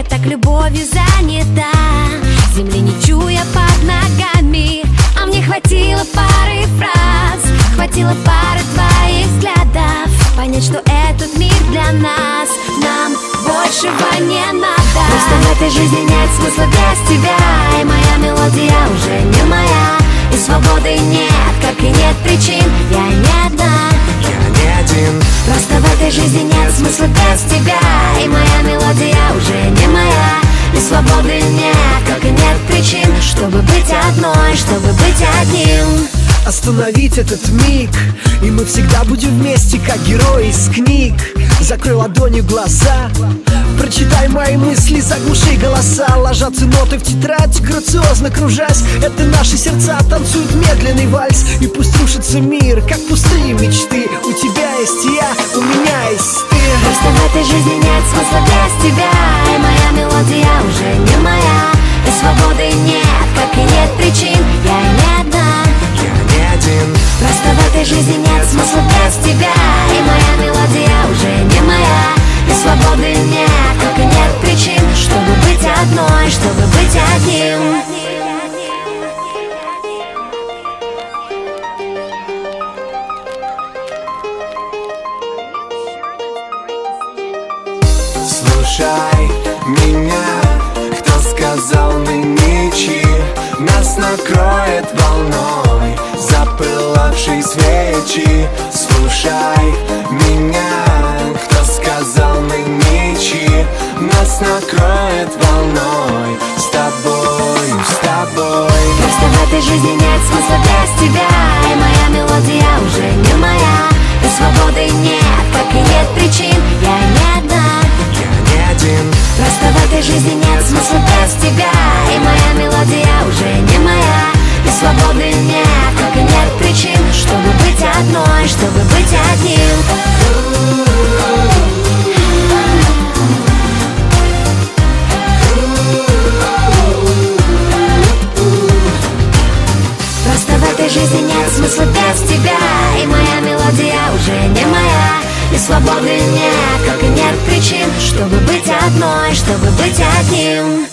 так любовью занята, земли не чуя под ногами. А мне хватило пары фраз, хватило пары твоих взглядов, понять, что этот мир для нас, нам большего не надо. Просто в этой жизни нет смысла без тебя, и моя мелодия уже не моя, и свободы нет, как и нет причин. Я не одна, я не один. просто в этой жизни нет смысла без тебя, и моя мелодия уже не моя, и свободы нет, как и нет причин, чтобы быть одной, чтобы быть одним. Остановить этот миг, и мы всегда будем вместе, как герои из книг. Закрой ладонью глаза, прочитай мои мысли, заглуши голоса. Ложатся ноты в тетрадь, грациозно кружась. Это наши сердца танцуют медленный вальс. И пусть рушится мир, как пустые мечты. У тебя есть я, у меня есть ты. Просто в этой жизни нет смысла без тебя, и моя мелодия уже не моя, и свободы нет, как и нет причин. Я не одна, я не один. просто в этой жизни нет смысла без тебя, и моя мелодия уже не моя, и свободы нет, как и нет причин, чтобы быть одной, чтобы быть одним. Слушай меня, кто сказал мы ничьи, нас накроет волной запылавшей свечи. Слушай меня, кто сказал мы ничьи, нас накроет волной с тобою, с тобой. Просто в этой жизни нет смысла без тебя, и моя мелодия уже не моя, и свободы нет, как и нет причин. Я не одна, просто в этой жизни нет смысла без тебя, и моя мелодия уже не моя, и свободы нет, как и нет причин, чтобы быть одной, чтобы быть одним. Просто в этой жизни нет смысла без тебя, и моя мелодия уже не моя, и свободы нет, как и нет причин, чтобы быть одной, чтобы быть одним.